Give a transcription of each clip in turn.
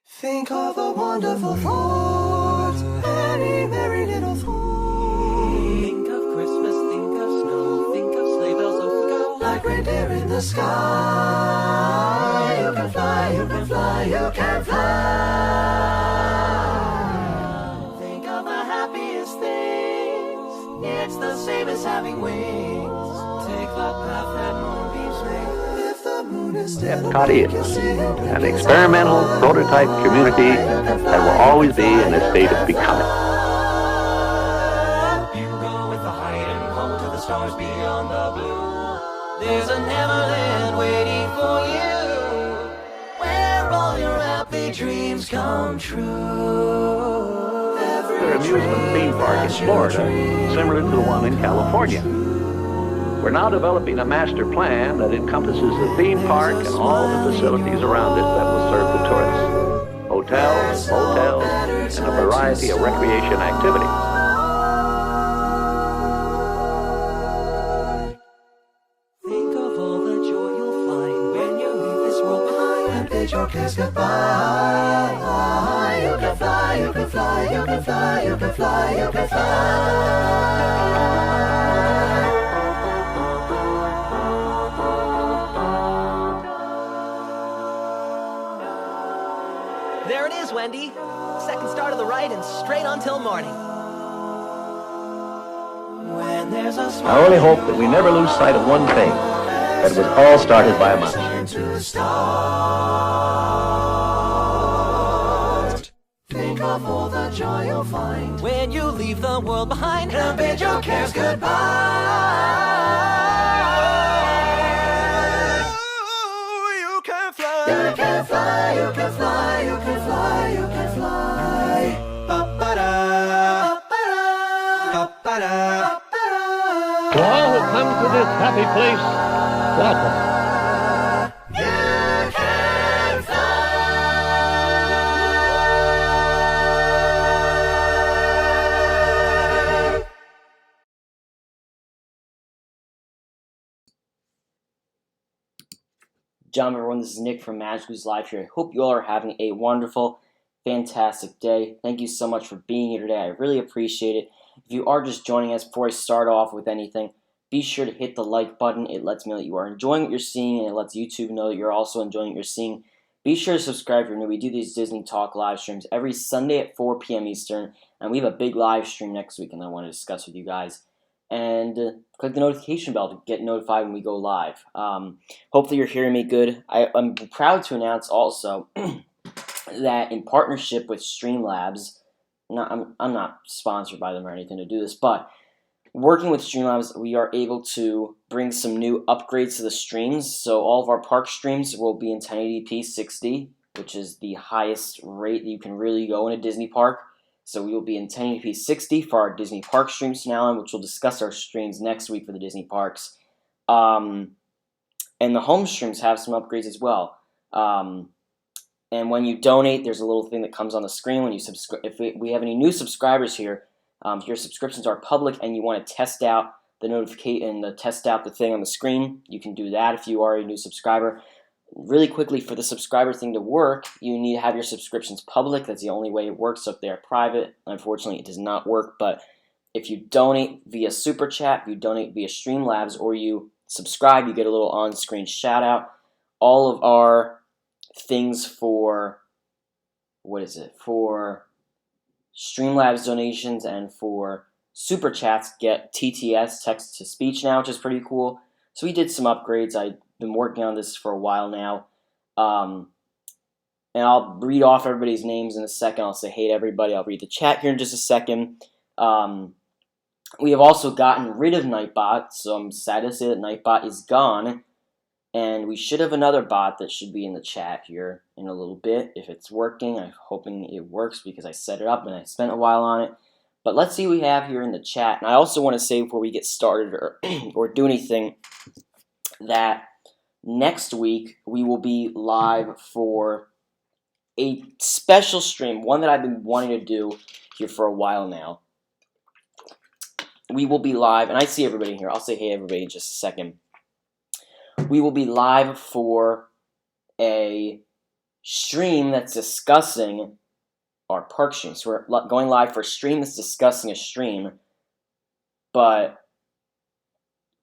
Think of a wonderful thought, any merry little thought. Think of Christmas, think of snow, think of sleigh bells, off we go. Like reindeer in the sky, you can fly, you can fly, you can fly. Think of the happiest things, it's the same as having wings. Take the path that moonbeams make. If the moon is still Epcot is an experimental prototype community that will always be in a state of becoming. You go with the height and hold to the stars beyond the blue. There's a Neverland waiting for you, where all your happy dreams come true. Their amusement theme park in Florida, similar to the one in California. We're now developing a master plan that encompasses the theme park and all the facilities around it that will serve the tourists. Hotels, motels, and a variety of recreation activities. Think of all the joy you'll find when you leave this world behind and bid your cares goodbye. You can fly, you can fly, you can fly, you can fly, you can fly. There it is, Wendy. Second star to the right and straight on till morning. When there's a I only hope that we never lose sight of one thing, that it was all started by a mouse. to start. Think of all the joy you'll find When you leave the world behind and bid your cares goodbye. You can fly, you can fly, you can fly, you can fly, you can fly. Ba-ba-da, ba-ba-da, ba-ba-da, ba-ba-da. To all who come to this happy place, welcome. You can fly. John, everyone, this is Nick from Magic's Live here. I hope you all are having a wonderful, fantastic day. Thank you so much for being here today. I really appreciate it. If you are just joining us, before I start off with anything, be sure to hit the like button. It lets me know that you are enjoying what you're seeing, and it lets YouTube know that you're also enjoying what you're seeing. Be sure to subscribe if you're new. We do these Disney Talk live streams every Sunday at 4 p.m. Eastern, and we have a big live stream next week, and I want to discuss with you guys. And click the notification bell to get notified when we go live. Hopefully you're hearing me good. I'm proud to announce also that in partnership with Streamlabs, I'm not sponsored by them or anything to do this, but working with Streamlabs, we are able to bring some new upgrades to the streams. So all of our park streams will be in 1080p 60, which is the highest rate that you can really go in a Disney park. So we will be in 1080p 60 for our Disney Park streams from now on, which we'll discuss our streams next week for the Disney parks. And the home streams have some upgrades as well. And when you donate, there's a little thing that comes on the screen when you subscribe. If we have any new subscribers here, if your subscriptions are public and you want to test out the notification and test out the thing on the screen, you can do that if you are a new subscriber. Really quickly, for the subscriber thing to work, you need to have your subscriptions public. That's the only way it works. So if they're private, unfortunately, it does not work. But if you donate via Super Chat, if you donate via Streamlabs, or you subscribe, you get a little on-screen shout-out. All of our things for, for Streamlabs donations and for Super Chats get TTS, text-to-speech now, which is pretty cool. So we did some upgrades. I've been working on this for a while now. And I'll read off everybody's names in a second. I'll say hey to everybody. I'll read the chat here in just a second. We have also gotten rid of Nightbot, so I'm sad to say that Nightbot is gone. And we should have another bot that should be in the chat here in a little bit. If it's working, I'm hoping it works because I set it up and I spent a while on it. But let's see what we have here in the chat. And I also want to say before we get started or do anything that next week we will be live for a special stream, one that I've been wanting to do here for a while now. We will be live, and I see everybody here. I'll say hey everybody in just a second. We will be live for a stream that's discussing our park streams. So we're going live for a stream that's discussing a stream, but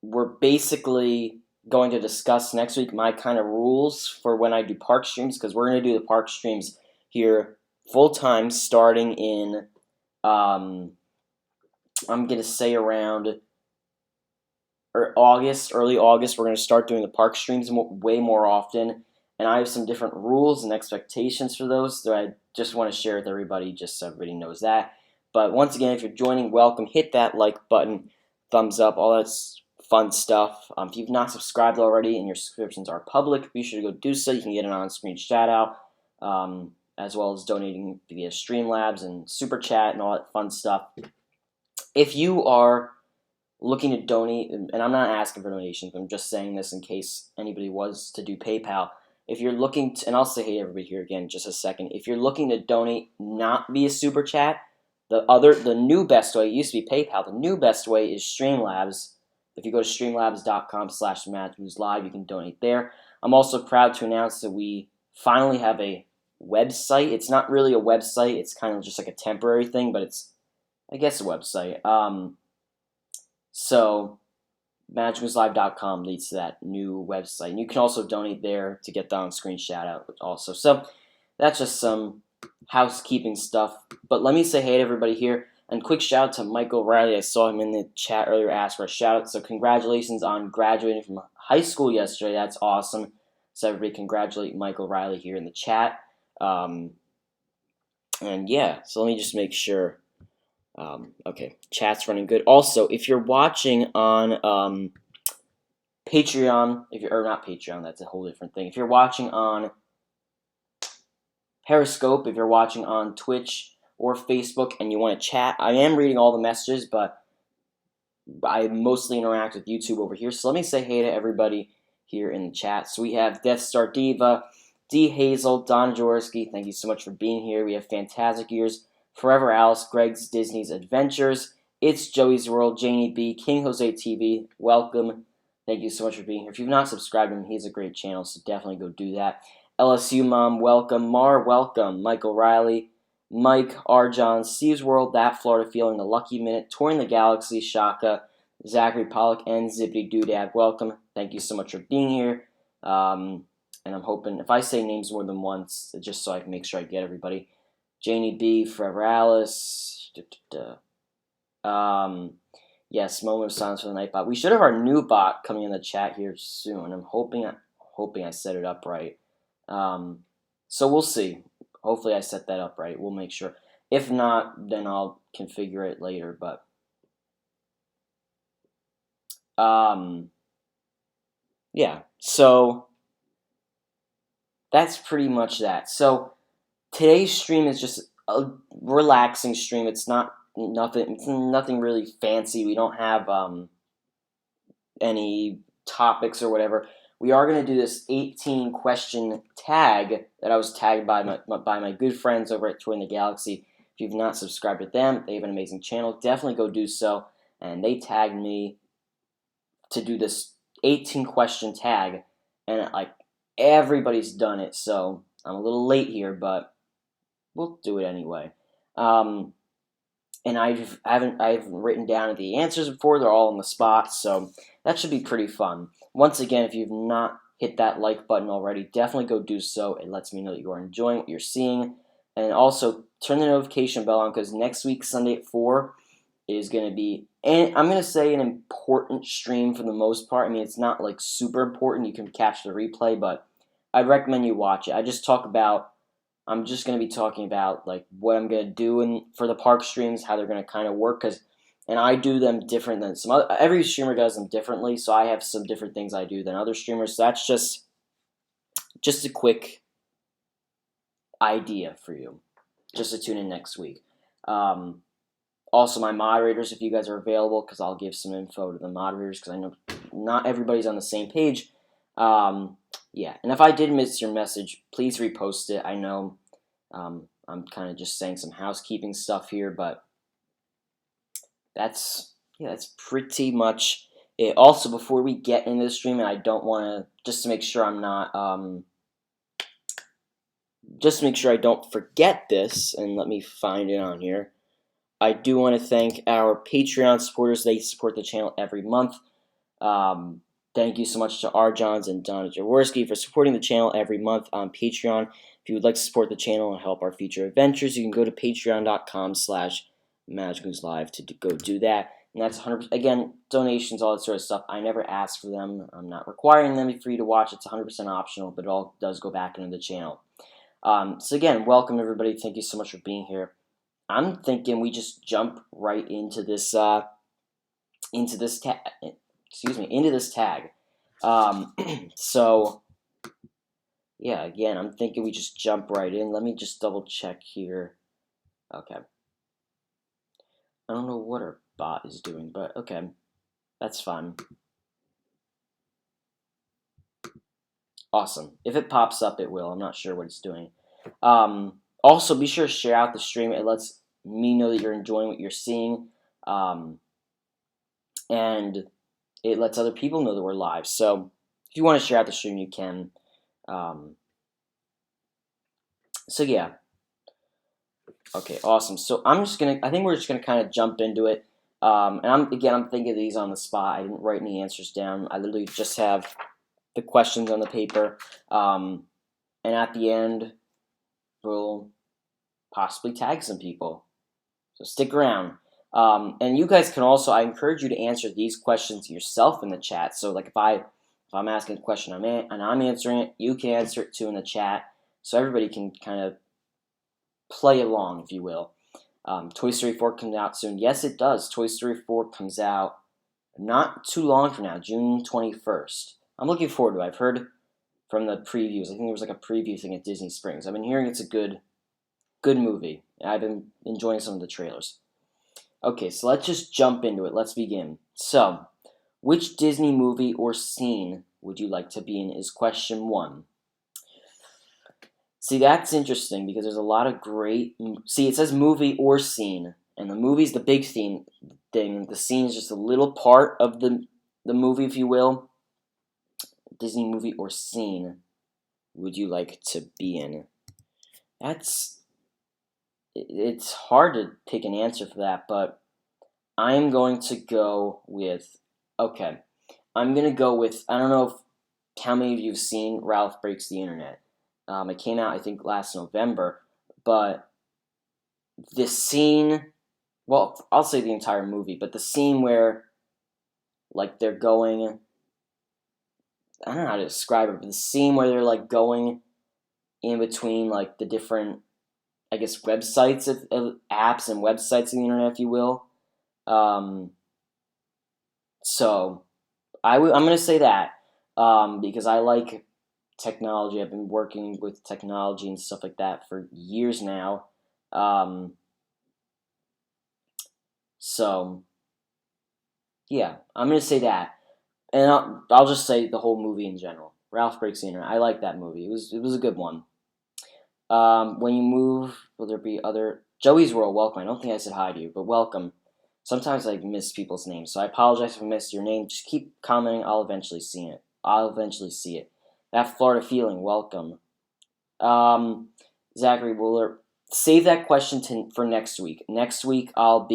we're basically going to discuss next week my kind of rules for when I do park streams, because we're going to do the park streams here full time starting in, I'm going to say around early August. We're going to start doing the park streams way more often, and I have some different rules and expectations for those that I just want to share with everybody, just so everybody knows that. But once again, if you're joining, welcome. Hit that like button, thumbs up, all that's fun stuff. If you've not subscribed already and your subscriptions are public, be sure to go do so. You can get an on-screen shout-out, as well as donating via Streamlabs and Super Chat and all that fun stuff. If you are looking to donate, and I'm not asking for donations, but I'm just saying this in case anybody was to do PayPal. If you're looking to, and I'll say hey everybody here again in just a second, if you're looking to donate not via Super Chat, the new best way, it used to be PayPal, the new best way is Streamlabs. If you go to streamlabs.com/MadsBluesLive, you can donate there. I'm also proud to announce that we finally have a website. It's not really a website. It's kind of just like a temporary thing, but it's, I guess, a website. So MadsBluesLive.com leads to that new website. And you can also donate there to get the on-screen shout-out also. So that's just some housekeeping stuff. But let me say hey to everybody here. And quick shout out to Michael Riley. I saw him in the chat earlier, asked for a shout out. So congratulations on graduating from high school yesterday. That's awesome. So everybody congratulate Michael Riley here in the chat. And yeah, so let me just make sure. Okay, chat's running good. Also, if you're watching on Patreon, or not Patreon, that's a whole different thing. If you're watching on Periscope, if you're watching on Twitch or Facebook and you want to chat, I am reading all the messages, but I mostly interact with YouTube over here. So let me say hey to everybody here in the chat. So we have Death Star Diva, D. Hazel, Don Jaworski, thank you so much for being here. We have Fantastic Years, Forever Alice, Greg's Disney's Adventures, It's Joey's World, Janie B, King Jose TV, welcome. Thank you so much for being here. If you've not subscribed to him, he's a great channel, so definitely go do that. LSU Mom, welcome. Mar, welcome. Michael Riley, Mike, Arjon, Steve's World, That Florida Feeling, The Lucky Minute, Touring the Galaxy, Shaka, Zachary Pollock, and Zippity Doodad, welcome. Thank you so much for being here. And I'm hoping, if I say names more than once, just so I can make sure I get everybody. Janie B, Forever Alice. Yes, Moment of Silence for the Nightbot. We should have our new bot coming in the chat here soon. I'm hoping I set it up right. So we'll see. Hopefully I set that up right. We'll make sure. If not, then I'll configure it later. But yeah. So that's pretty much that. So today's stream is just a relaxing stream. It's nothing really fancy. We don't have any topics or whatever. We are going to do this 18 question tag that I was tagged by my good friends over at Touring the Galaxy. If you've not subscribed to them, they have an amazing channel. Definitely go do so. And they tagged me to do this 18 question tag, and like everybody's done it. So I'm a little late here, but we'll do it anyway. And I haven't written down the answers before. They're all on the spot, so that should be pretty fun. Once again, if you've not hit that like button already, definitely go do so. It lets me know that you are enjoying what you're seeing. And also, turn the notification bell on, because next week, Sunday at 4, is going to be, and I'm going to say, an important stream for the most part. I mean, it's not like super important. You can catch the replay, but I'd recommend you watch it. I'm just going to be talking about like what I'm going to do for the park streams, how they're going to kind of work, and I do them different than some other. Every streamer does them differently, so I have some different things I do than other streamers. So that's just a quick idea for you, just to tune in next week. Also, my moderators, if you guys are available, because I'll give some info to the moderators, because I know not everybody's on the same page. Yeah, and if I did miss your message, please repost it. I know I'm kind of just saying some housekeeping stuff here, but that's pretty much it. Also, before we get into the stream, and I don't want to, just to make sure I'm not just to make sure I don't forget this, and let me find it on here, I do want to thank our Patreon supporters. They support the channel every month. Thank you so much to Arjons and Donna Jaworski for supporting the channel every month on Patreon. If you would like to support the channel and help our future adventures, you can go to patreon.com/MagicMovesLive to go do that. And that's 100%, again, donations, all that sort of stuff. I never ask for them. I'm not requiring them for you to watch. It's 100% optional, but it all does go back into the channel. So again, welcome everybody. Thank you so much for being here. I'm thinking we just jump right into this tag. So yeah, again, I'm thinking we just jump right in. Let me just double check here. Okay. I don't know what our bot is doing, but okay, that's fine. Awesome. If it pops up, it will. I'm not sure what it's doing. Also, be sure to share out the stream. It lets me know that you're enjoying what you're seeing. And it lets other people know that we're live. So if you want to share out the stream, you can. So yeah. Okay, awesome. So I think we're just gonna kind of jump into it. And I'm thinking of these on the spot. I didn't write any answers down. I literally just have the questions on the paper. And at the end, we'll possibly tag some people. So stick around. And you guys can also, I encourage you to answer these questions yourself in the chat. So like if I'm asking a question and I'm answering it, you can answer it too in the chat. So everybody can kind of play along, if you will. Toy Story 4 comes out soon. Yes, it does. Toy Story 4 comes out not too long from now, June 21st. I'm looking forward to it. I've heard from the previews. I think there was like a preview thing at Disney Springs. I've been hearing it's a good movie. I've been enjoying some of the trailers. Okay, so let's just jump into it. Let's begin. So, which Disney movie or scene would you like to be in is question 1. See, that's interesting because there's a lot of great... See, it says movie or scene, and the movie's the big thing. The scene is just a little part of the movie, if you will. Disney movie or scene would you like to be in? It's hard to pick an answer for that, but I'm going to go with... Okay, I'm going to go with... I don't know how many of you have seen Ralph Breaks the Internet. It came out, I think, last November, but the scene, well, I'll say the entire movie, but the scene where, like, they're going, I don't know how to describe it, but the scene where they're, like, going in between, like, the different, I guess, websites, of apps and websites of the internet, if you will. So, I'm going to say that, because I like technology. I've been working with technology and stuff like that for years now. So, yeah, I'm going to say that. And I'll just say the whole movie in general. Ralph Breaks the Internet. I like that movie. It was a good one. When you move, will there be other... Joey's World, welcome. I don't think I said hi to you, but welcome. Sometimes I miss people's names, so I apologize if I missed your name. Just keep commenting. I'll eventually see it. That Florida feeling, welcome. Zachary Wooler, save that question for next week. Next week I'll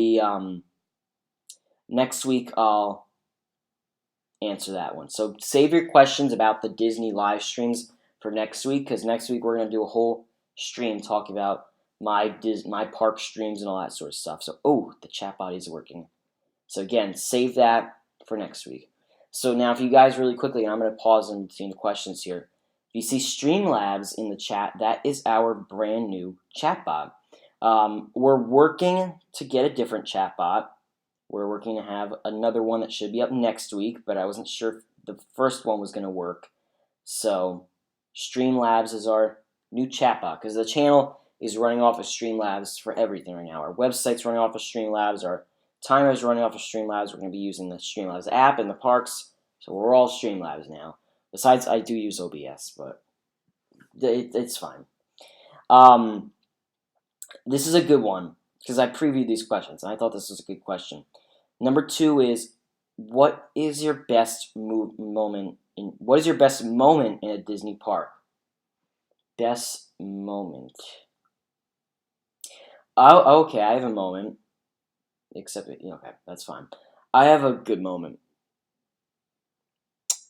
answer that one. So save your questions about the Disney live streams for next week, because next week we're gonna do a whole stream talking about my park streams and all that sort of stuff. So the chat bot is working. So again, save that for next week. So now, if you guys really quickly, and I'm going to pause in between the questions here. If you see Streamlabs in the chat, that is our brand new chatbot. We're working to get a different chatbot. We're working to have another one that should be up next week, but I wasn't sure if the first one was going to work. So Streamlabs is our new chatbot, because the channel is running off of Streamlabs for everything right now. Our website's running off of Streamlabs. Our timer's running off of Streamlabs. We're going to be using the Streamlabs app in the parks, so we're all Streamlabs now. Besides, I do use OBS, but it's fine. This is a good one, because I previewed these questions, and I thought this was a good question. Number 2 is, what is your best moment in a Disney park? best moment. Oh, okay, I have a moment. Except, okay, that's fine. I have a good moment.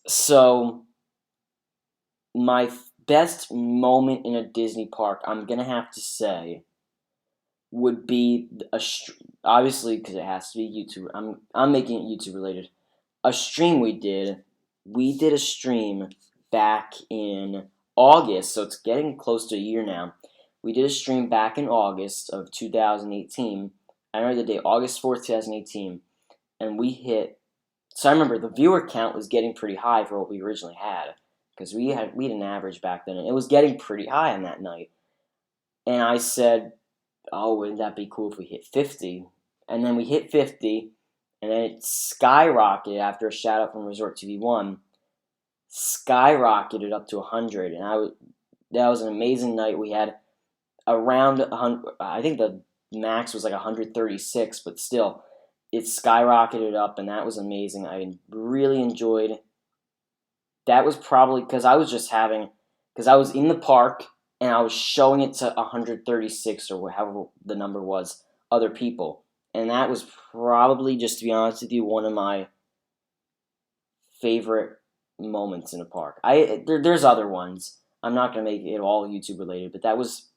So, my best moment in a Disney park, I'm gonna have to say, would be obviously because it has to be YouTube. I'm making it YouTube related. A stream we did. We did a stream back in August, so it's getting close to a year now. We did a stream back in August of 2018. I remember the day, August 4th, 2018, and we hit. So I remember the viewer count was getting pretty high for what we originally had, because we had an average back then, and it was getting pretty high on that night. And I said, "Oh, wouldn't that be cool if we hit 50?" And then we hit 50, and then it skyrocketed after a shout out from Resort TV1. Skyrocketed up to 100, and that was an amazing night. We had around 100. I think the max was like 136, but still, it skyrocketed up, and that was amazing. I really enjoyed. That was probably because I was in the park and I was showing it to 136 or however the number was, other people, and that was probably, just to be honest with you, one of my favorite moments in a park. There's other ones. I'm not gonna make it all YouTube related, but that was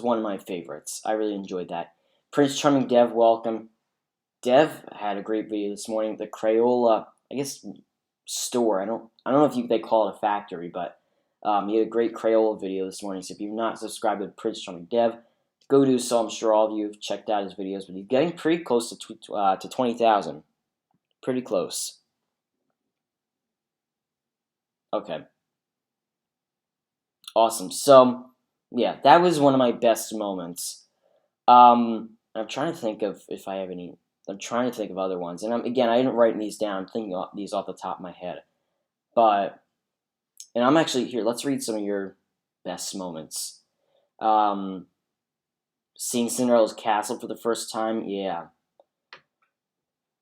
one of my favorites. I really enjoyed that. Prince Charming Dev, welcome. Dev had a great video this morning. The Crayola, I guess, store. I don't know if they call it a factory, but he had a great Crayola video this morning. So if you've not subscribed to Prince Charming Dev, go do so. I'm sure all of you have checked out his videos, but he's getting pretty close to 20,000. Pretty close. Okay. Awesome. So, yeah, that was one of my best moments. I'm trying to think of if I have any. I'm trying to think of other ones. And I didn't write these down. I'm thinking these off the top of my head. But, and I'm actually, here, let's read some of your best moments. Seeing Cinderella's castle for the first time. Yeah.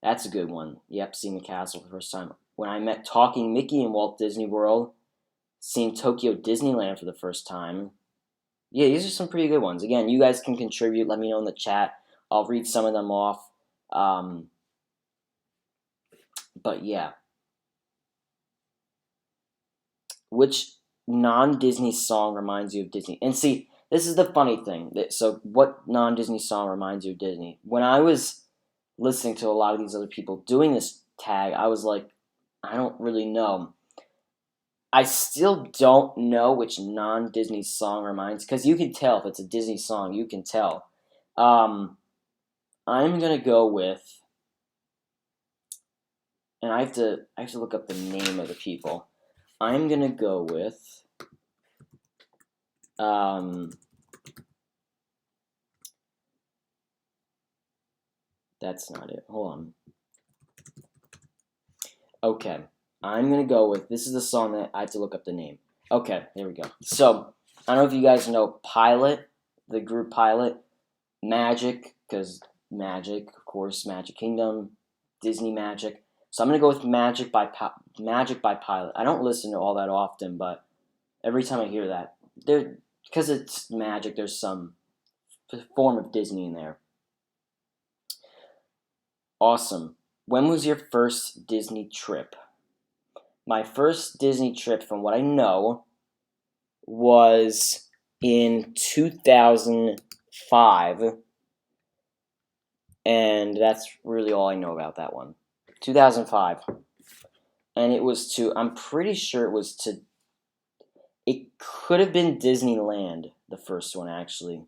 That's a good one. Yep, seeing the castle for the first time. When I met Talking Mickey in Walt Disney World. Seeing Tokyo Disneyland for the first time. Yeah, these are some pretty good ones. Again, you guys can contribute. Let me know in the chat. I'll read some of them off. But yeah. Which non-Disney song reminds you of Disney? And see, this is the funny thing. So what non-Disney song reminds you of Disney? When I was listening to a lot of these other people doing this tag, I was like, I don't really know. I still don't know which non-Disney song reminds, because you can tell if it's a Disney song. You can tell. I'm gonna go with, and I have to look up the name of the people. I'm gonna go with, that's not it. Hold on. Okay. I'm going to go with, this is the song that I have to look up the name. Okay, here we go. So, I don't know if you guys know Pilot, the group Pilot, Magic, because Magic, of course, Magic Kingdom, Disney Magic. So I'm going to go with Magic by Pilot. I don't listen to all that often, but every time I hear that, because it's Magic, there's some form of Disney in there. Awesome. When was your first Disney trip? My first Disney trip, from what I know, was in 2005. And that's really all I know about that one. 2005. And it was I'm pretty sure it could have been Disneyland, the first one, actually.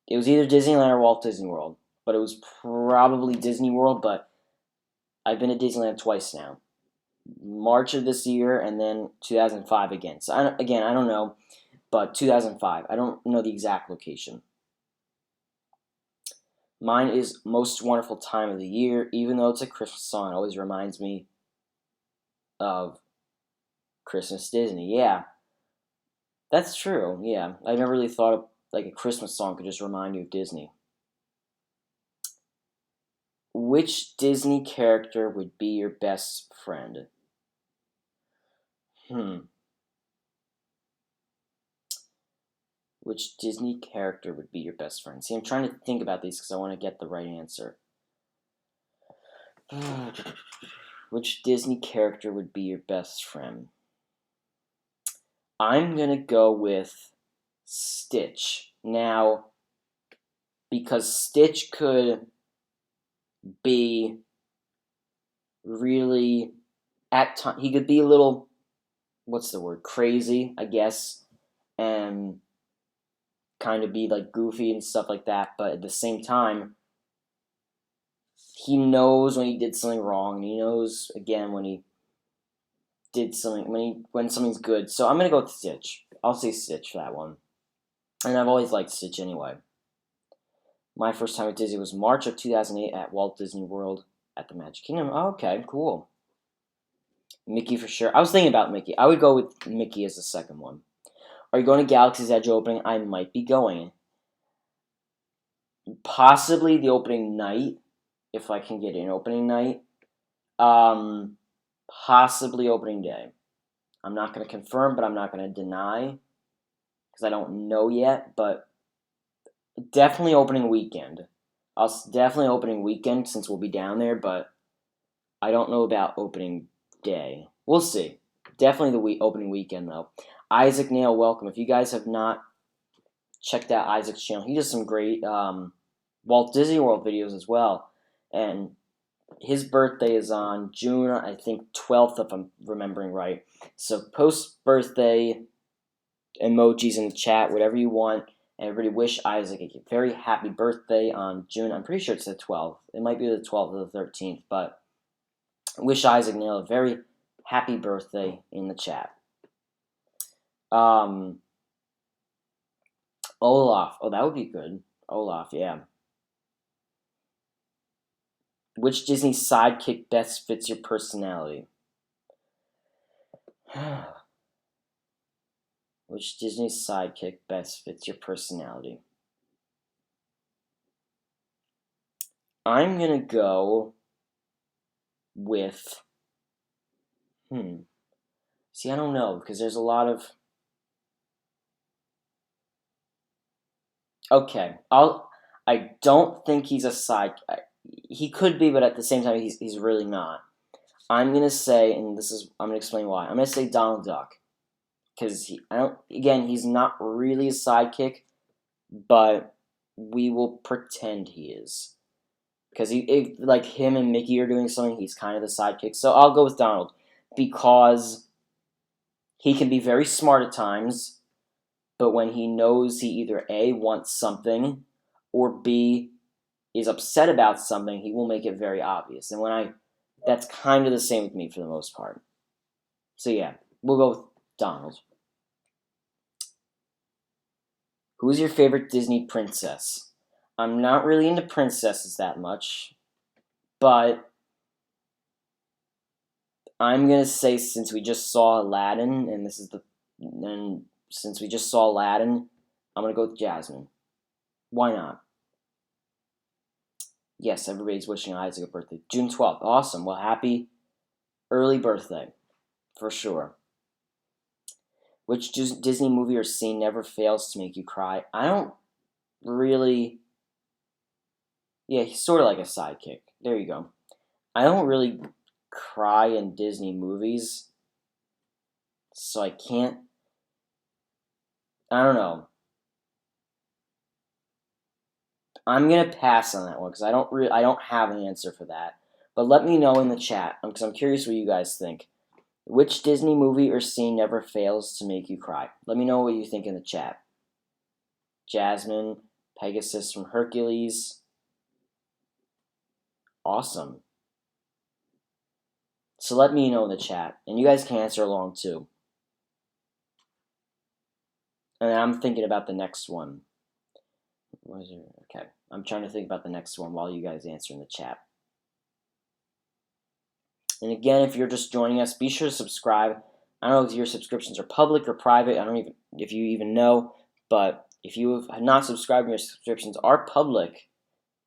It was either Disneyland or Walt Disney World. But it was probably Disney World, but I've been to Disneyland twice now. March of this year, and then 2005 again. So, I don't know, but 2005. I don't know the exact location. Mine is Most Wonderful Time of the Year. Even though it's a Christmas song, it always reminds me of Christmas Disney. Yeah, that's true. Yeah, I never really thought of, like, a Christmas song could just remind you of Disney. Which Disney character would be your best friend? Which Disney character would be your best friend? See, I'm trying to think about these because I want to get the right answer. Which Disney character would be your best friend? I'm going to go with Stitch. Now, because Stitch could be really, at times, he could be a little, what's the word, crazy, I guess, and kind of be like goofy and stuff like that, but at the same time, he knows when he did something wrong, and he knows, again, when he did something, when something's good. So I'm going to go with Stitch. I'll say Stitch for that one. And I've always liked Stitch anyway. My first time at Disney was March of 2008 at Walt Disney World at the Magic Kingdom. Oh, okay, cool. Mickey for sure. I was thinking about Mickey. I would go with Mickey as the second one. Are you going to Galaxy's Edge opening? I might be going. Possibly the opening night, if I can get in opening night. Possibly opening day. I'm not going to confirm, but I'm not going to deny, because I don't know yet, but definitely opening weekend. Definitely opening weekend, since we'll be down there, but I don't know about opening day. We'll see. Definitely the opening weekend, though. Isaac Nail, welcome. If you guys have not checked out Isaac's channel, he does some great Walt Disney World videos as well. And his birthday is on June, I think, 12th, if I'm remembering right. So post birthday emojis in the chat, whatever you want. And everybody wish Isaac a very happy birthday on June. I'm pretty sure it's the 12th. It might be the 12th or the 13th, but wish Isaac Neal a very happy birthday in the chat. Olaf. Oh, that would be good. Olaf, yeah. Which Disney sidekick best fits your personality? Which Disney sidekick best fits your personality? I'm going to go with... See, I don't know, because there's a lot of... Okay, I don't think he's a sidekick. He could be, but at the same time, he's really not. I'm going to say, and I'm going to explain why. I'm going to say Donald Duck. Because he's not really a sidekick, but we will pretend he is. Because like him and Mickey are doing something, he's kind of the sidekick. So I'll go with Donald, because he can be very smart at times, but when he knows he either A, wants something, or B, is upset about something, he will make it very obvious. And that's kind of the same with me for the most part. So yeah, we'll go with Donald. Who's your favorite Disney princess? I'm not really into princesses that much, but I'm gonna say, since we just saw Aladdin, since we just saw Aladdin, I'm gonna go with Jasmine. Why not? Yes, everybody's wishing Isaac a birthday. June 12th. Awesome. Well, happy early birthday, for sure. Which Disney movie or scene never fails to make you cry? I don't really... Yeah, he's sort of like a sidekick. There you go. I don't really cry in Disney movies, so I can't... I don't know. I'm going to pass on that one, because I don't have an answer for that. But let me know in the chat, because I'm curious what you guys think. Which Disney movie or scene never fails to make you cry? Let me know what you think in the chat. Jasmine, Pegasus from Hercules. Awesome. So let me know in the chat, and you guys can answer along too. And I'm thinking about the next one. Okay, I'm trying to think about the next one while you guys answer in the chat. And again, if you're just joining us, be sure to subscribe. I don't know if your subscriptions are public or private. I don't even if you even know. But if you have not subscribed and your subscriptions are public,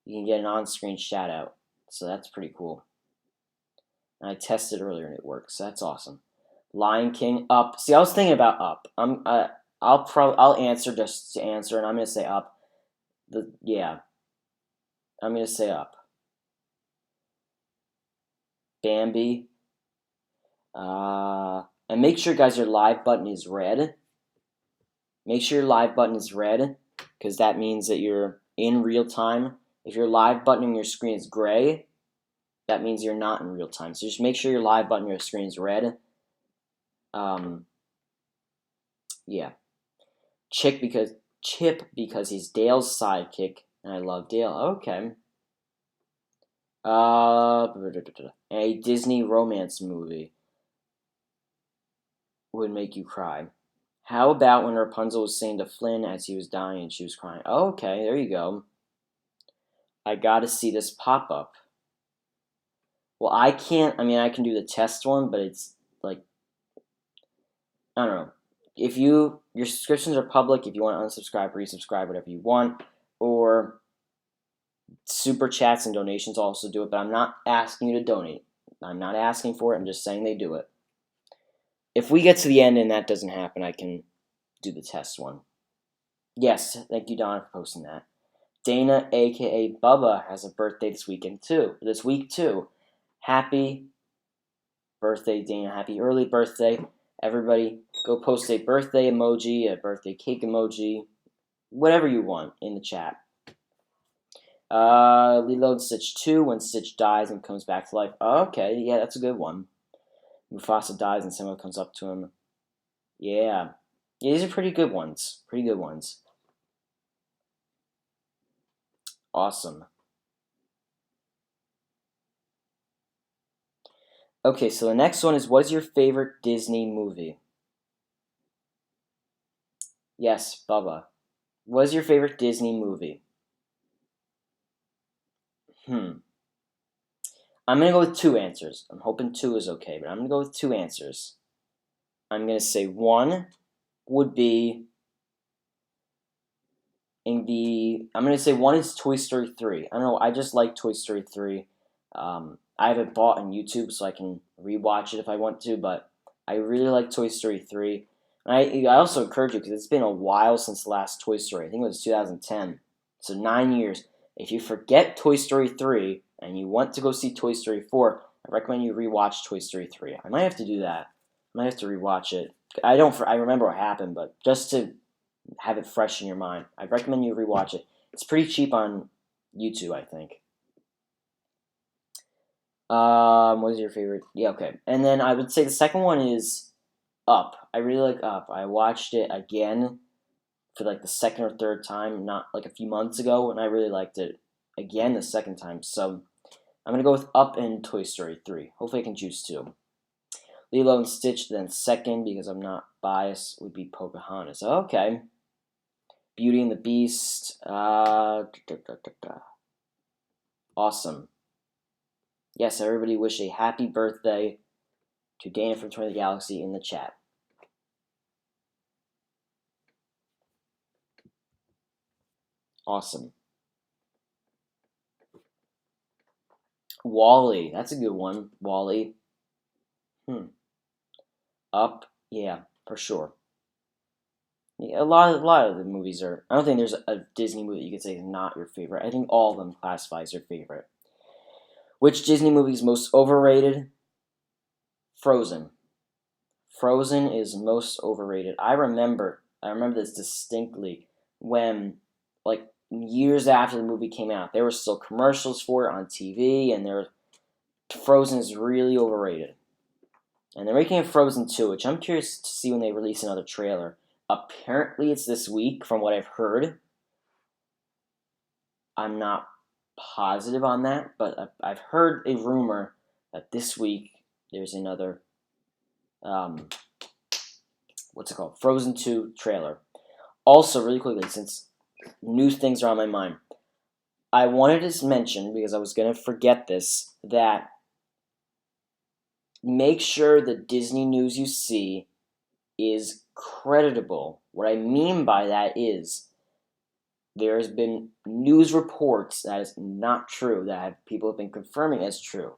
you can get an on-screen shout out. So that's pretty cool. And I tested earlier and it works. So that's awesome. Lion King, Up. See, I was thinking about Up. I'll answer just to answer, and I'm gonna say up. I'm gonna say up. Bambi. And make sure, guys, your live button is red. Make sure your live button is red, because that means that you're in real time. If your live button on your screen is gray, that means you're not in real time. So just make sure your live button on your screen is red. Yeah. Chip because he's Dale's sidekick, and I love Dale. Okay. A Disney romance movie would make you cry. How about when Rapunzel was saying to Flynn as he was dying and she was crying? Okay, there you go. I gotta see this pop up. Well, I can do the test one, but it's like, I don't know. If your subscriptions are public, if you want to unsubscribe, resubscribe, whatever you want, or super chats and donations also do it, but I'm not asking you to donate. I'm not asking for it, I'm just saying they do it. If we get to the end and that doesn't happen, I can do the test one. Yes, thank you, Donna, for posting that. Dana, aka Bubba, has a birthday this week too. Happy birthday, Dana. Happy early birthday. Everybody, go post a birthday emoji, a birthday cake emoji, whatever you want in the chat. Lilo and Stitch 2, when Stitch dies and comes back to life. Okay, yeah, that's a good one. Mufasa dies and someone comes up to him. Yeah, these are pretty good ones. Awesome. Okay, so the next one is, what's your favorite Disney movie? Yes, Bubba. What is your favorite Disney movie? I'm going to go with two answers. I'm hoping two is okay, but I'm going to go with two answers. I'm going to say one would be I'm going to say one is Toy Story 3. I don't know, I just like Toy Story 3. I have it bought on YouTube so I can rewatch it if I want to, but I really like Toy Story 3. And I also encourage you, because it's been a while since the last Toy Story. I think it was 2010. So 9 years. If you forget Toy Story 3 and you want to go see Toy Story 4, I recommend you rewatch Toy Story 3. I might have to do that. I might have to rewatch it. I remember what happened, but just to have it fresh in your mind, I recommend you rewatch it. It's pretty cheap on YouTube, I think. What is your favorite? Yeah, okay. And then I would say the second one is Up. I really like Up. I watched it again for like the second or third time, not like a few months ago, and I really liked it again the second time. So I'm going to go with Up and Toy Story 3. Hopefully I can choose two. Lilo and Stitch then second, because I'm not biased, would be Pocahontas. Okay. Beauty and the Beast. Awesome. Yes, everybody wish a happy birthday to Dana from Toy the Galaxy in the chat. Awesome. WALL-E, that's a good one. WALL-E. Up, yeah, for sure. Yeah, a lot of the movies are. I don't think there's a Disney movie you could say is not your favorite. I think all of them classify as your favorite. Which Disney movie is most overrated? Frozen. Frozen is most overrated. I remember this distinctly when, like, years after the movie came out, there were still commercials for it on TV, and Frozen is really overrated. And they're making a Frozen 2, which I'm curious to see when they release another trailer. Apparently it's this week, from what I've heard. I'm not positive on that, but I've heard a rumor that this week there's another, Frozen 2 trailer. Also, really quickly, since new things are on my mind, I wanted to mention, because I was going to forget this, that make sure the Disney news you see is creditable. What I mean by that is there's been news reports that is not true, that people have been confirming as true.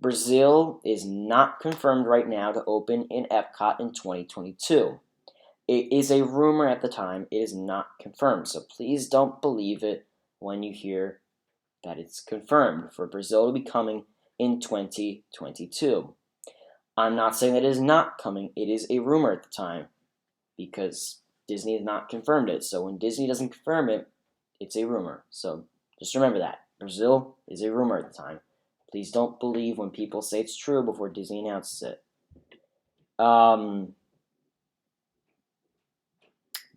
Brazil is not confirmed right now to open in Epcot in 2022. It is a rumor at the time. It is not confirmed. So please don't believe it when you hear that it's confirmed for Brazil to be coming in 2022. I'm not saying that it is not coming. It is a rumor at the time because Disney has not confirmed it. So when Disney doesn't confirm it, it's a rumor. So just remember that. Brazil is a rumor at the time. Please don't believe when people say it's true before Disney announces it.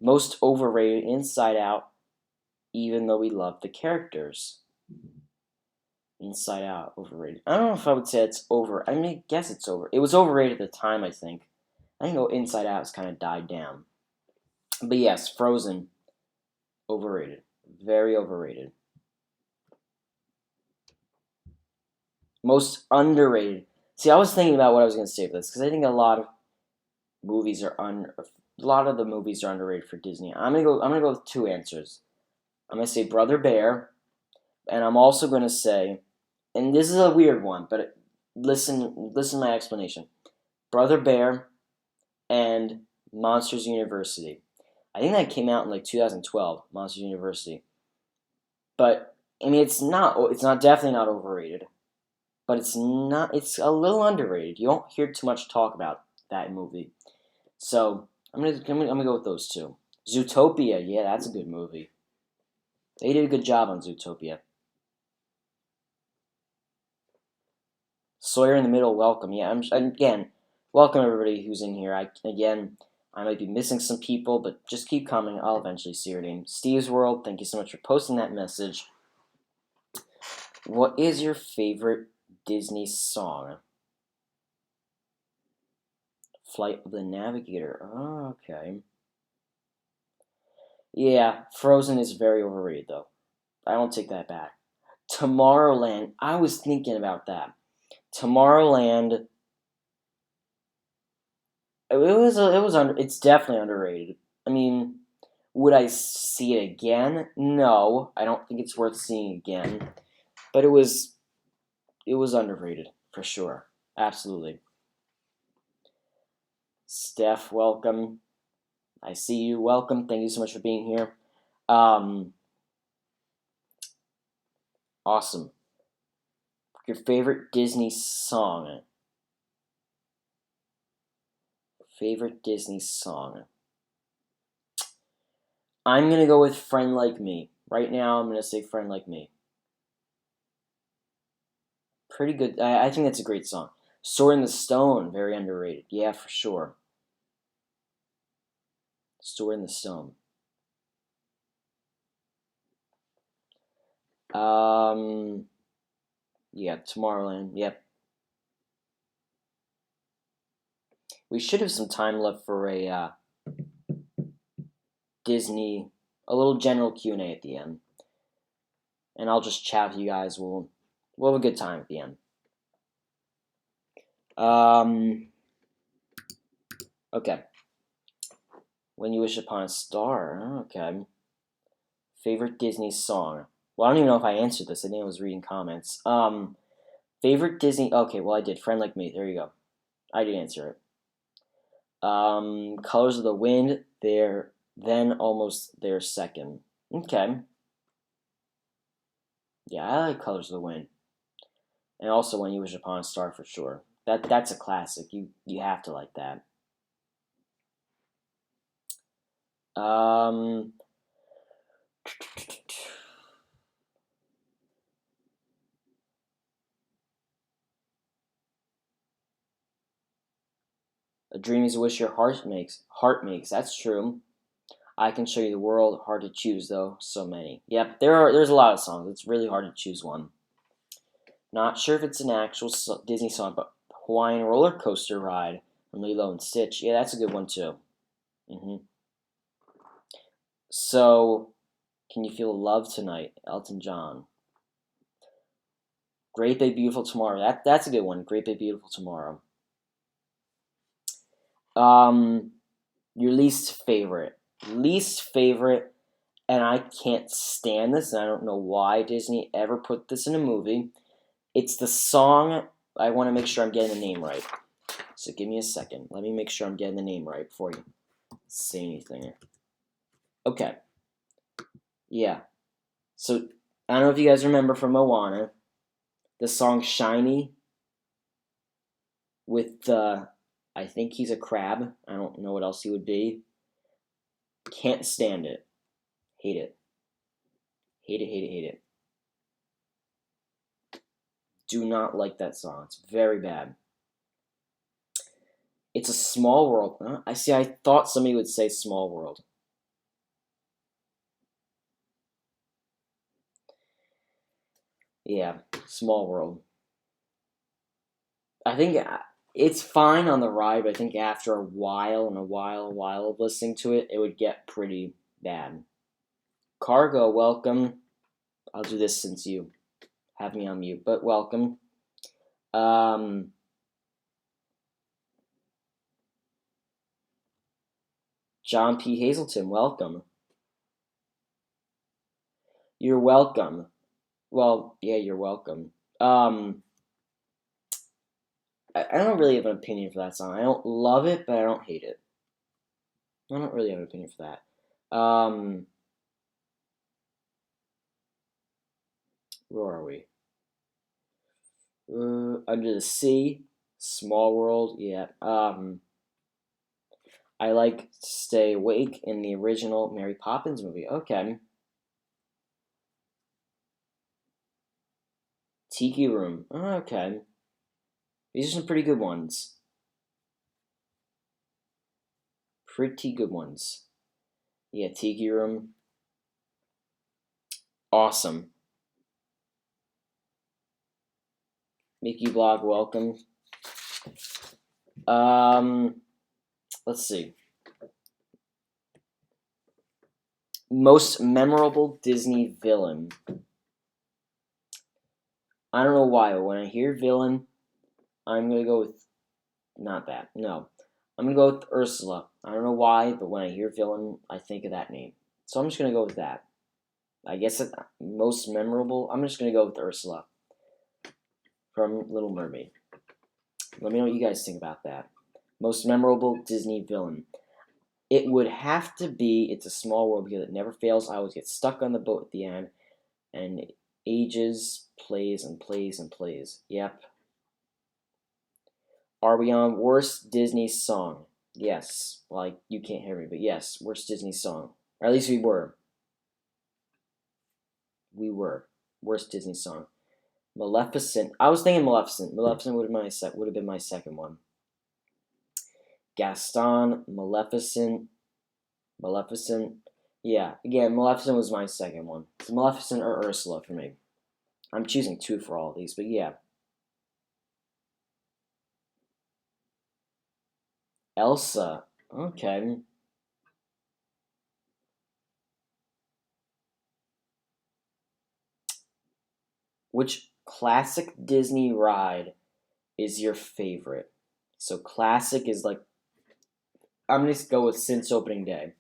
Most overrated, Inside Out, even though we love the characters. Inside Out, overrated. I don't know if I would say it's over. I mean, I guess it's over. It was overrated at the time, I think. I think Inside Out has kind of died down. But yes, Frozen, overrated. Very overrated. Most underrated. See, I was thinking about what I was going to say for this, because I think a lot of movies are a lot of the movies are underrated for Disney. I'm gonna go with two answers. I'm gonna say Brother Bear, and I'm also gonna say, and this is a weird one, but listen to my explanation. Brother Bear and Monsters University. I think that came out in like 2012, Monsters University. But I mean, it's definitely not overrated, but it's a little underrated. You don't hear too much talk about that movie. So I'm gonna go with those two. Zootopia, yeah, that's a good movie. They did a good job on Zootopia. Sawyer in the Middle, welcome. Yeah, again, welcome everybody who's in here. I might be missing some people, but just keep coming. I'll eventually see your name. Steve's World, thank you so much for posting that message. What is your favorite Disney song? Flight of the Navigator. Oh, okay. Yeah, Frozen is very overrated, though. I don't take that back. Tomorrowland. I was thinking about that. Tomorrowland. It's definitely underrated. I mean, would I see it again? No, I don't think it's worth seeing again. But it was underrated for sure. Absolutely. Steph, welcome. I see you. Welcome. Thank you so much for being here. Awesome. Your favorite Disney song? Favorite Disney song? I'm going to go with Friend Like Me. Right now, I'm going to say Friend Like Me. Pretty good. I think that's a great song. Sword in the Stone, very underrated. Yeah, for sure. Sword in the Stone. Yeah, Tomorrowland. Yep. We should have some time left for a Disney, a little general Q&A at the end. And I'll just chat with you guys. We'll have a good time at the end. Okay. When You Wish Upon a Star. Okay. Favorite Disney song. Well, I don't even know if I answered this. I think I was reading comments. Favorite Disney. Okay, well, I did. Friend Like Me. There you go. I did answer it. Colors of the Wind. Then Almost There second. Okay. Yeah, I like Colors of the Wind. And also When You Wish Upon a Star for sure. That's a classic. You have to like that. A dream is a wish your heart makes. That's true. I Can Show You the World. Hard to choose though. So many. Yep. There's a lot of songs. It's really hard to choose one. Not sure if it's an actual Disney song, but Hawaiian Roller Coaster Ride from Lilo and Stitch. Yeah, that's a good one too. So, Can You Feel Love Tonight? Elton John. Great Big Beautiful Tomorrow. That's a good one. Great Big Beautiful Tomorrow. Your least favorite. Least favorite, and I can't stand this, and I don't know why Disney ever put this in a movie. It's the song. I want to make sure I'm getting the name right. So give me a second. Let me make sure I'm getting the name right for you. say anything. Okay. Yeah. So, I don't know if you guys remember from Moana, the song Shiny with, I think he's a crab. I don't know what else he would be. Can't stand it. Hate it. Hate it, hate it, hate it. Do not like that song. It's very bad. It's a small world. Huh? I thought somebody would say small world. Yeah, small world. I think it's fine on the ride, but I think after a while of listening to it, it would get pretty bad. Cargo, welcome. I'll do this since you have me on mute, but welcome. John P. Hazelton, welcome. You're welcome. Well, yeah, you're welcome. I don't really have an opinion for that song. I don't love it, but I don't hate it. I don't really have an opinion for that. Where are we? Under the Sea, Small World, yeah. I like Stay Awake in the original Mary Poppins movie. Okay. Tiki Room. Okay. These are some pretty good ones. Pretty good ones. Yeah, Tiki Room. Awesome. Mickey Blog, welcome. Let's see. Most memorable Disney villain. I don't know why, but when I hear villain, I'm going to go with... Not that, no. I'm going to go with Ursula. I don't know why, but when I hear villain, I think of that name. So I'm just going to go with that. I guess most memorable, I'm just going to go with Ursula from Little Mermaid. Let me know what you guys think about that. Most memorable Disney villain. It would have to be It's a Small World because it never fails. I always get stuck on the boat at the end. And it ages, plays, and plays, and plays. Yep. Are we on worst Disney song? Yes. Well, you can't hear me, but yes, worst Disney song. Or at least we were. We were. Worst Disney song. Maleficent. I was thinking Maleficent. Maleficent would have been my second one. Gaston, Maleficent. Yeah, again, Maleficent was my second one. It's Maleficent or Ursula for me. I'm choosing two for all of these, but yeah. Elsa. Okay. Which classic Disney ride is your favorite? So classic is like, I'm going to go with since opening day.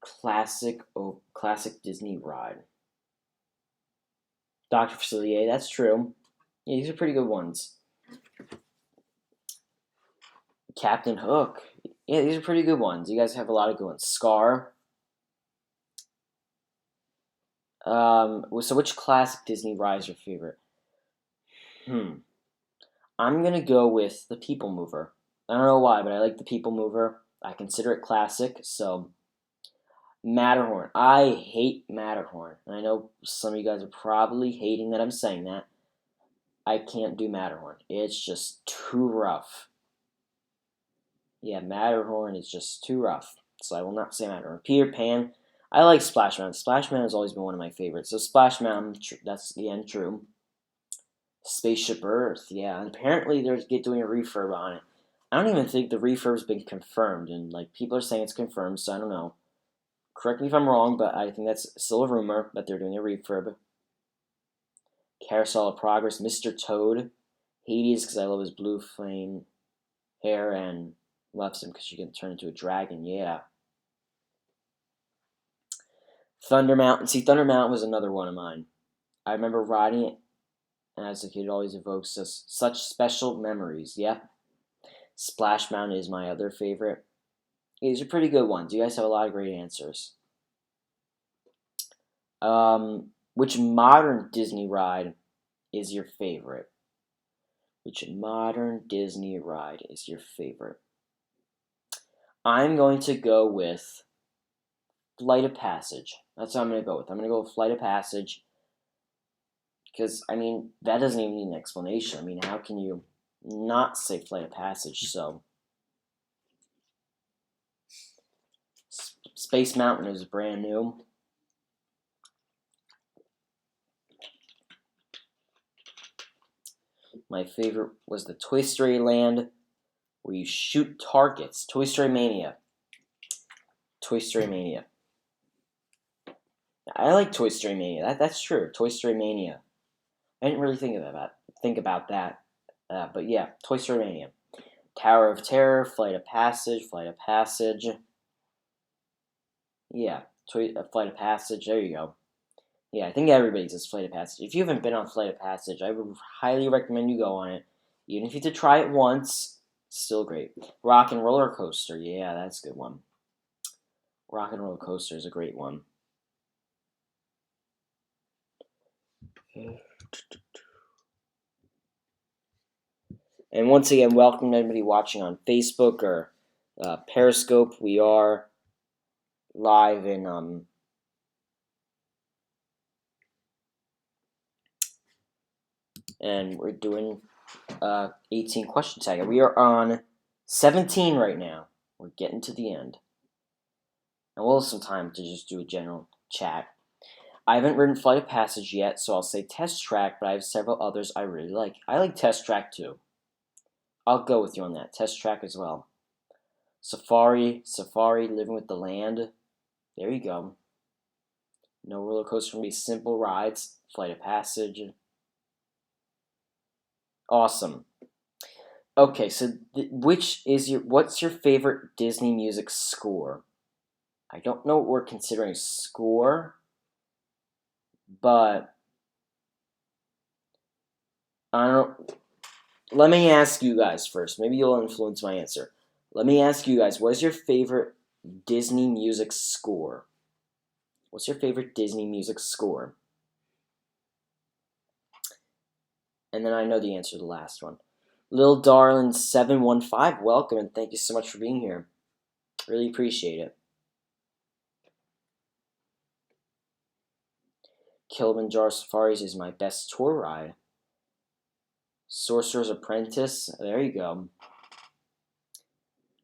Classic Disney ride. Dr. Facilier, that's true. Yeah, these are pretty good ones. Captain Hook. Yeah, these are pretty good ones. You guys have a lot of good ones. Scar. So which classic Disney ride is your favorite? I'm going to go with the People Mover. I don't know why, but I like the People Mover. I consider it classic, so... Matterhorn. I hate Matterhorn. And I know some of you guys are probably hating that I'm saying that. I can't do Matterhorn. It's just too rough. Yeah, Matterhorn is just too rough. So I will not say Matterhorn. Peter Pan. I like Splash Mountain. Splash Mountain has always been one of my favorites. So Splash Mountain, that's the end true. Spaceship Earth. Yeah, and apparently they're doing a refurb on it. I don't even think the refurb's been confirmed. And like people are saying it's confirmed, so I don't know. Correct me if I'm wrong, but I think that's still a rumor that they're doing a refurb. Carousel of Progress, Mr. Toad, Hades because I love his blue flame hair, and Maleficent because she can turn into a dragon, yeah. Thunder Mountain, see Thunder Mountain was another one of mine. I remember riding it, and as a kid it always evokes such special memories, yeah. Splash Mountain is my other favorite. These are pretty good ones. You guys have a lot of great answers. Which modern Disney ride is your favorite? Which modern Disney ride is your favorite? I'm going to go with Flight of Passage. That's what I'm going to go with. I'm going to go with Flight of Passage. Because, I mean, that doesn't even need an explanation. I mean, how can you not say Flight of Passage? So, Space Mountain is brand new. My favorite was the Toy Story Land, where you shoot targets. Toy Story Mania. Toy Story Mania. I like Toy Story Mania. That's true. Toy Story Mania. I didn't really think about that. But yeah, Toy Story Mania. Tower of Terror, Flight of Passage. Yeah, Flight of Passage. There you go. Yeah, I think everybody says Flight of Passage. If you haven't been on Flight of Passage, I would highly recommend you go on it. Even if you have to try it once, still great. Rock and Roller Coaster. Yeah, that's a good one. Rock and Roller Coaster is a great one. And once again, welcome to everybody watching on Facebook or Periscope. We are live in and we're doing 18 question tag. We are on 17 right now. We're getting to the end. And we'll have some time to just do a general chat. I haven't ridden Flight of Passage yet, so I'll say Test Track, but I have several others I really like. I like Test Track too. I'll go with you on that. Test Track as well. Safari, Living with the Land. There you go. No roller coaster for me. Simple rides. Flight of Passage. Awesome. Okay, so what's your favorite Disney music score? I don't know what we're considering score, but I don't. Let me ask you guys first. Maybe you'll influence my answer. Let me ask you guys, what is your favorite Disney music score? What's your favorite Disney music score? And then I know the answer to the last one. Lil Darlin 715, welcome and thank you so much for being here. Really appreciate it. Kilimanjaro Safaris is my best tour ride. Sorcerer's Apprentice, there you go.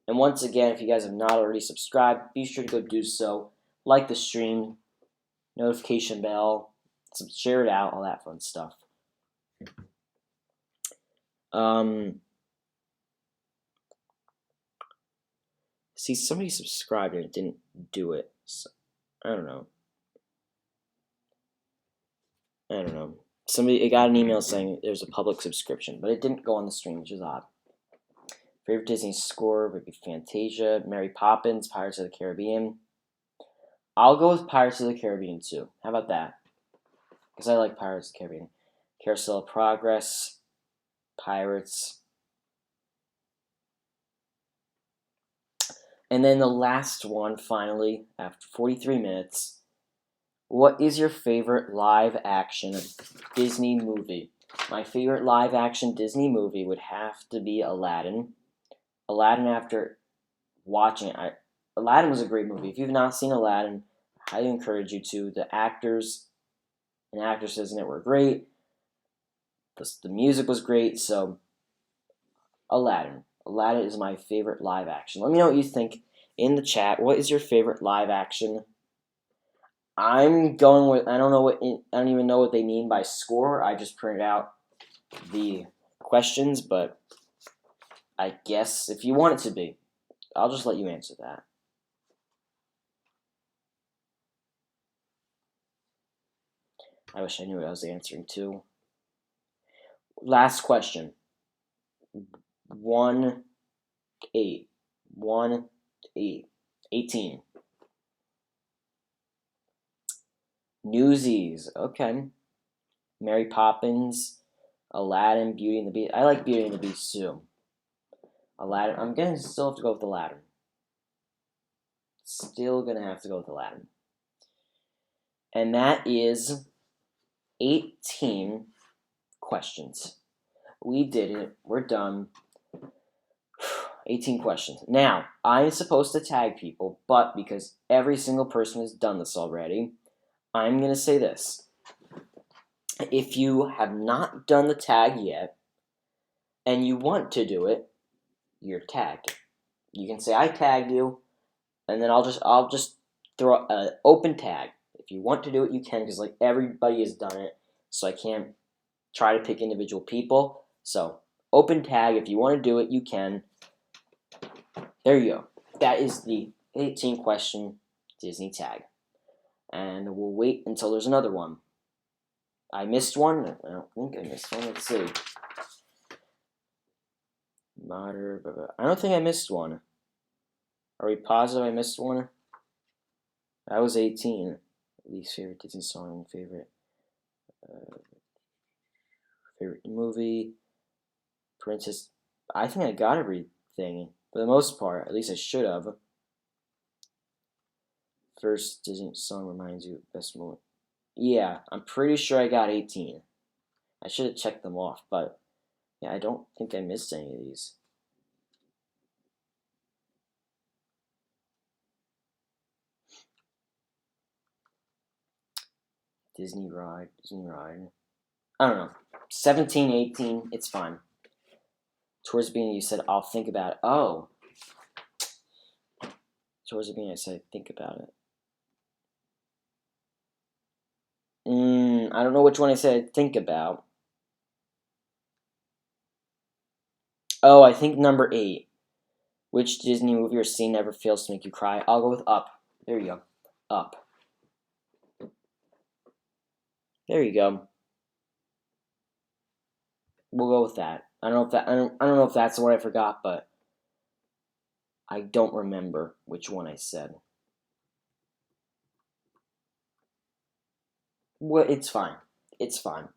And once again, if you guys have not already subscribed, be sure to go do so. Like the stream, notification bell, share it out, all that fun stuff. See, somebody subscribed and it didn't do it. So, I don't know. Somebody got an email saying there's a public subscription, but it didn't go on the stream, which is odd. Favorite Disney score would be Fantasia, Mary Poppins, Pirates of the Caribbean. I'll go with Pirates of the Caribbean too. How about that? Because I like Pirates of the Caribbean. Carousel of Progress, Pirates. And then the last one, finally, after 43 minutes. What is your favorite live-action Disney movie? My favorite live-action Disney movie would have to be Aladdin. Aladdin, after watching it, Aladdin was a great movie. If you've not seen Aladdin, I highly encourage you to. The actors and actresses in it were great. The music was great, so Aladdin. Aladdin is my favorite live-action. Let me know what you think in the chat. What is your favorite live-action? I'm going with, I don't even know what they mean by score. I just printed out the questions, but I guess if you want it to be, I'll just let you answer that. I wish I knew what I was answering to. Last question. 18. Newsies, okay. Mary Poppins, Aladdin, Beauty and the Beast. I like Beauty and the Beast too. Aladdin, I'm gonna still have to go with Aladdin. Still gonna have to go with Aladdin. And that is 18 questions. We did it. We're done. 18 questions. Now, I'm supposed to tag people, but because every single person has done this already, I'm going to say this. If you have not done the tag yet, and you want to do it, you're tagged. You can say, I tagged you, and then I'll just throw an open tag. If you want to do it, you can, because like everybody has done it, so I can't try to pick individual people. So, open tag, if you want to do it, you can. There you go. That is the 18 question Disney tag. And we'll wait until there's another one. I missed one? I don't think I missed one. Let's see. I don't think I missed one. Are we positive I missed one? That was 18. Least favorite Disney song, favorite movie, Princess. I think I got everything for the most part. At least I should have. First Disney song reminds you of best moment. Yeah, I'm pretty sure I got 18. I should have checked them off, but yeah, I don't think I missed any of these. Disney ride. I don't know. 17, 18, it's fine. Towards the beginning, you said, I'll think about it. Oh. Towards the beginning, I said, think about it. I don't know which one I said think about. Oh, I think number 8. Which Disney movie or scene never fails to make you cry? I'll go with Up. There you go. Up. There you go. We'll go with that. I don't know if that's the one I forgot, but I don't remember which one I said. Well, it's fine. It's fine.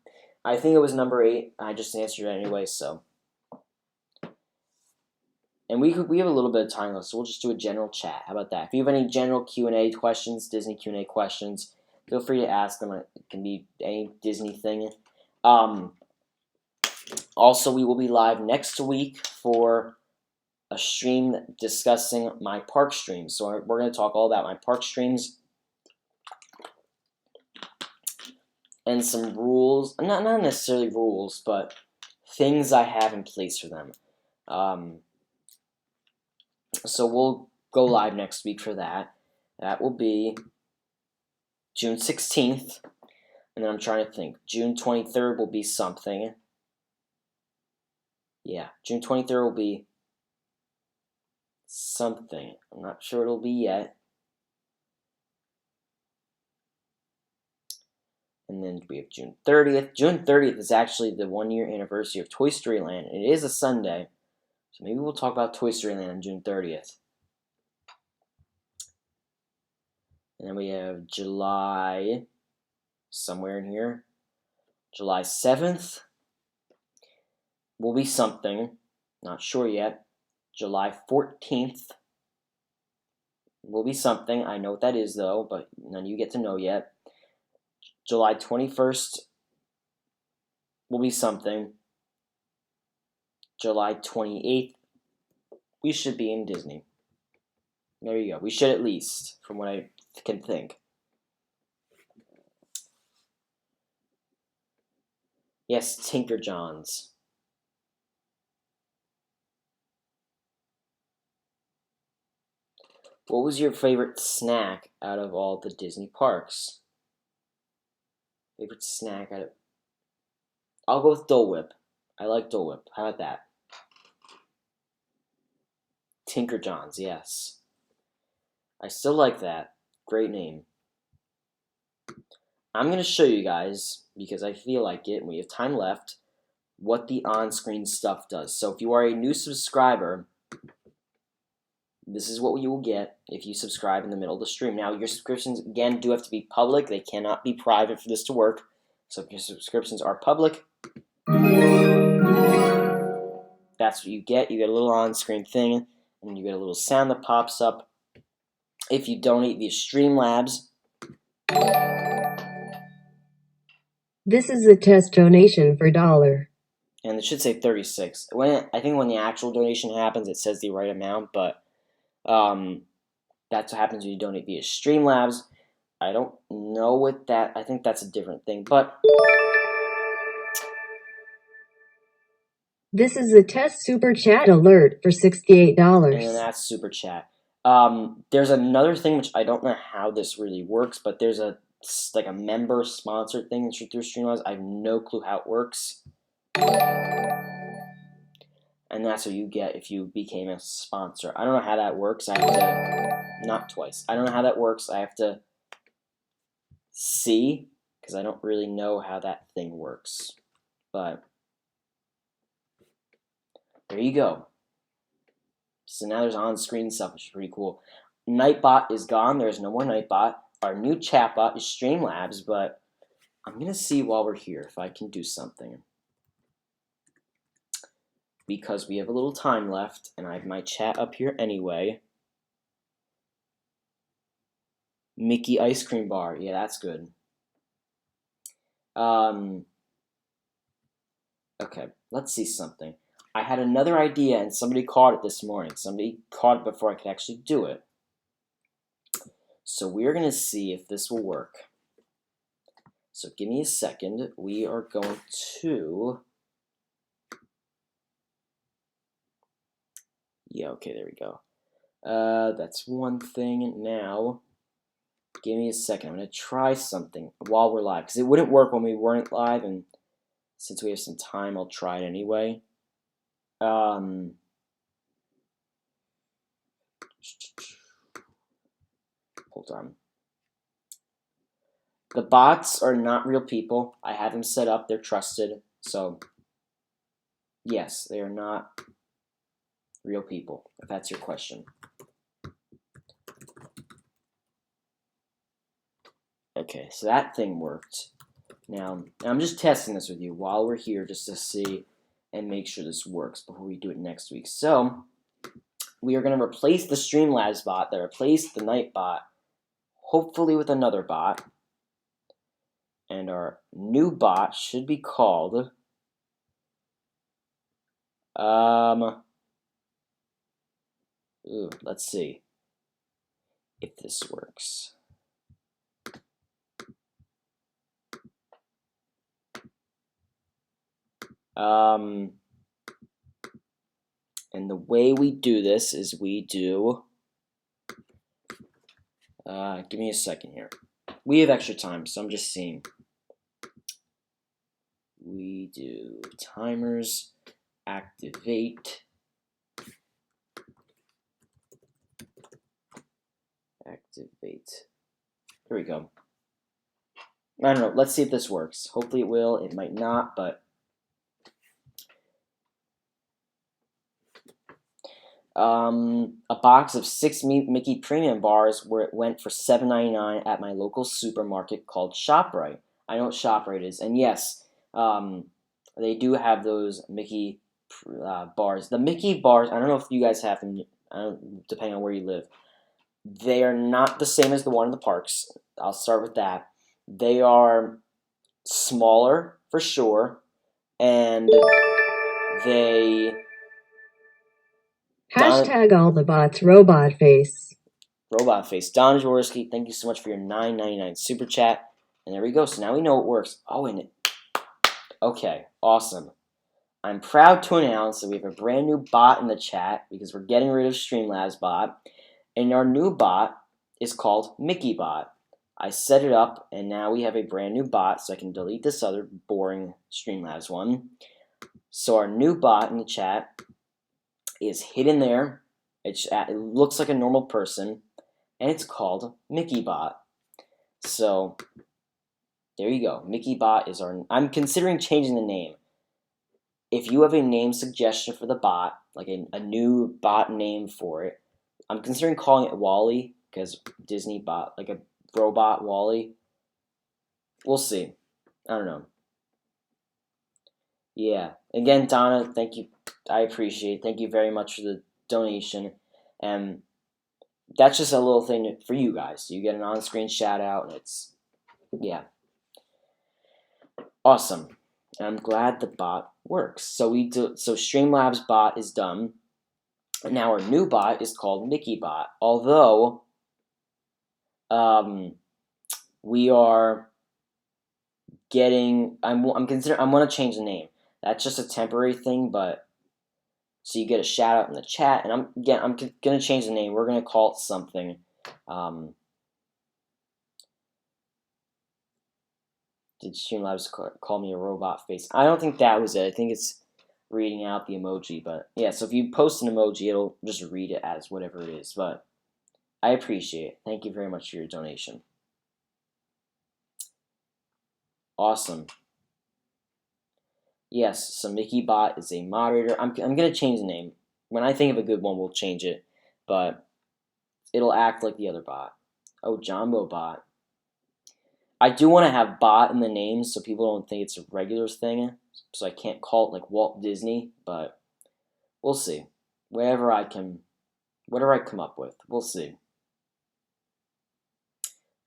I think it was number 8. I just answered it anyway, so. And we have a little bit of time left, so we'll just do a general chat. How about that? If you have any general Q&A questions, Disney Q&A questions, feel free to ask them. It can be any Disney thing. Also, we will be live next week for a stream discussing my park streams. So we're going to talk all about my park streams and some rules. Not necessarily rules, but things I have in place for them. So we'll go live next week for that. That will be June 16th. And then I'm trying to think. June 23rd will be something. Yeah, June 23rd will be something. I'm not sure it'll be yet. And then we have June 30th. June 30th is actually the 1-year anniversary of Toy Story Land. It is a Sunday. So maybe we'll talk about Toy Story Land on June 30th. And then we have July, somewhere in here. July 7th will be something. Not sure yet. July 14th will be something. I know what that is, though, but none of you get to know yet. July 21st will be something. July 28th, we should be in Disney. There you go. We should at least, from what I can think. Yes, Tinker Johns. What was your favorite snack out of all the Disney parks? Favorite snack out of... I'll go with Dole Whip. I like Dole Whip. How about that? Tinker Johns, yes. I still like that. Great name. I'm going to show you guys, because I feel like it, and we have time left, what the on-screen stuff does. So if you are a new subscriber, this is what you will get if you subscribe in the middle of the stream. Now, your subscriptions, again, do have to be public. They cannot be private for this to work. So if your subscriptions are public, that's what you get. You get a little on-screen thing, and you get a little sound that pops up. if you donate via Streamlabs. This is a test donation for $1. And it should say 36. I think when the actual donation happens, it says the right amount, but that's what happens when you donate via Streamlabs. I don't know what that. I think that's a different thing, but this is a test super chat alert for $68. And then that's super chat. There's another thing which I don't know how this really works, but there's a member sponsored thing through Streamlabs. I have no clue how it works. And that's what you get if you became a sponsor. I don't know how that works. I have to, not twice. I don't know how that works. I have to see, because I don't really know how that thing works. But there you go. So now there's on-screen stuff, which is pretty cool. Nightbot is gone. There's no more Nightbot. Our new chatbot is Streamlabs, but I'm going to see while we're here if I can do something. Because we have a little time left, and I have my chat up here anyway. Mickey Ice Cream Bar. Yeah, that's good. Okay, let's see something. I had another idea, and somebody caught it this morning. Somebody caught it before I could actually do it. So we're going to see if this will work. So give me a second. We are going to... Yeah, okay, there we go. That's one thing. Now, give me a second. I'm going to try something while we're live, because it wouldn't work when we weren't live, and since we have some time, I'll try it anyway. Hold on. The bots are not real people. I have them set up. They're trusted. So, yes, they are not real people, if that's your question. Okay, so that thing worked. Now, I'm just testing this with you while we're here just to see and make sure this works before we do it next week. So, we are going to replace the Streamlabs bot that replaced the Nightbot, hopefully with another bot. And our new bot should be called... let's see if this works. And the way we do this is we do... give me a second here. We have extra time, so I'm just seeing. We do timers, activate... Activate. Here we go. I don't know. Let's see if this works. Hopefully it will. It might not, but... a box of 6 Mickey Premium bars where it went for $7.99 at my local supermarket called ShopRite. I know what ShopRite is. And yes, they do have those Mickey bars. The Mickey bars, I don't know if you guys have them, depending on where you live. They are not the same as the one in the parks. I'll start with that. They are smaller, for sure, and they... Hashtag all the bots, robot face. Robot face. Don Jaworski, thank you so much for your $9.99 super chat. And there we go. So now we know it works. Oh, and it... Okay, awesome. I'm proud to announce that we have a brand new bot in the chat because we're getting rid of Streamlabs bot. And our new bot is called Mickey Bot. I set it up, and now we have a brand new bot, so I can delete this other boring Streamlabs one. So our new bot in the chat is hidden there. It looks like a normal person, and it's called Mickey Bot. So there you go. Mickey Bot is our... I'm considering changing the name. If you have a name suggestion for the bot, like a new bot name for it, I'm considering calling it Wally, because Disney bot, like a robot Wally. We'll see. I don't know. Yeah. Again, Donna, thank you. I appreciate it. Thank you very much for the donation. And that's just a little thing for you guys. You get an on-screen shout out, and it's, yeah, awesome. And I'm glad the bot works. So Streamlabs bot is done. And now our new bot is called Mickey Bot. Although we are getting, I'm gonna change the name. That's just a temporary thing, but so you get a shout out in the chat. And I'm gonna change the name. We're gonna call it something. Did Streamlabs call me a robot face? I don't think that was it. I think it's reading out the emoji. But yeah, so if you post an emoji, it'll just read it as whatever it is. But I appreciate it. Thank you very much for your donation. Awesome. Yes, so Mickey Bot is a moderator. I'm gonna change the name. When I think of a good one, we'll change it. But it'll act like the other bot. Oh, Jumbo Bot. I do want to have bot in the name so people don't think it's a regular thing. So I can't call it like Walt Disney, but we'll see. Whatever I come up with, we'll see.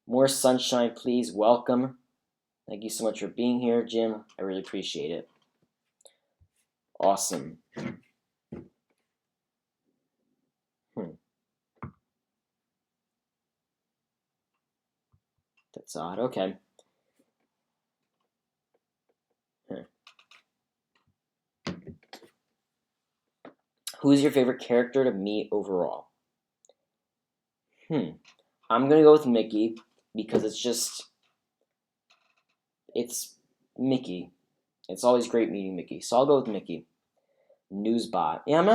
More sunshine, please. Welcome. Thank you so much for being here, Jim. I really appreciate it. Awesome. That's odd. Okay. Who's your favorite character to meet overall? I'm gonna go with Mickey because it's Mickey. It's always great meeting Mickey. So I'll go with Mickey. Newsbot. Yeah, I'm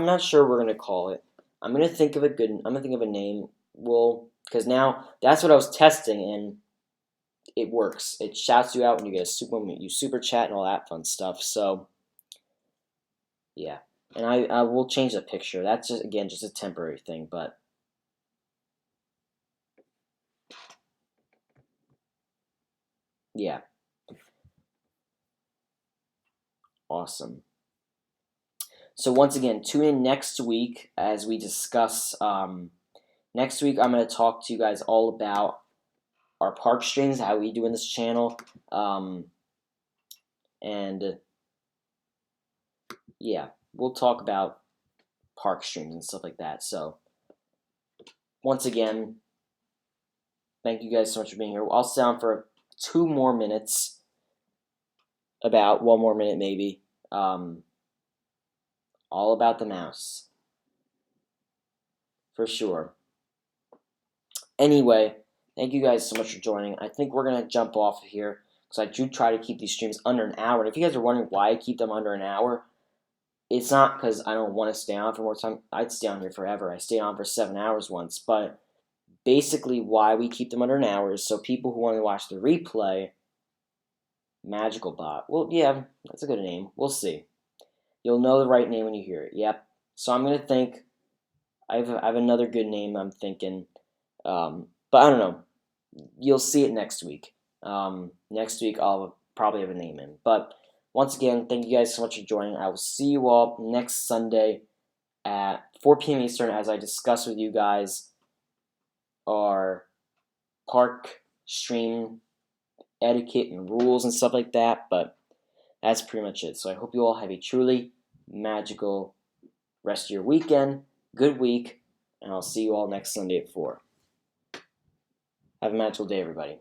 not sure we're gonna call it. I'm gonna think of a name. Well, because now that's what I was testing and it works. It shouts you out when you get you super chat and all that fun stuff. So yeah. And I will change the picture. That's just a temporary thing, but yeah. Awesome. So once again, tune in next week as we discuss. Next week, I'm going to talk to you guys all about our park streams, how we do in this channel, and yeah, we'll talk about park streams and stuff like that. So once again, thank you guys so much for being here. I'll stay on for 2 more minutes, about 1 more minute maybe. All about the mouse, for sure. Anyway, thank you guys so much for joining. I think we're going to jump off of here because I do try to keep these streams under an hour. And if you guys are wondering why I keep them under an hour, it's not because I don't want to stay on for more time. I'd stay on here forever. I stayed on for 7 hours once. But basically why we keep them under an hour is so people who want to watch the replay, Magical Bot. Well, yeah, that's a good name. We'll see. You'll know the right name when you hear it. Yep. So I'm going to think. I have another good name I'm thinking. But I don't know. You'll see it next week. Next week I'll probably have a name in. But once again, thank you guys so much for joining. I will see you all next Sunday at 4 p.m. Eastern as I discuss with you guys our park stream etiquette and rules and stuff like that. But that's pretty much it. So I hope you all have a truly magical rest of your weekend. Good week. And I'll see you all next Sunday at 4. Have a magical day, everybody.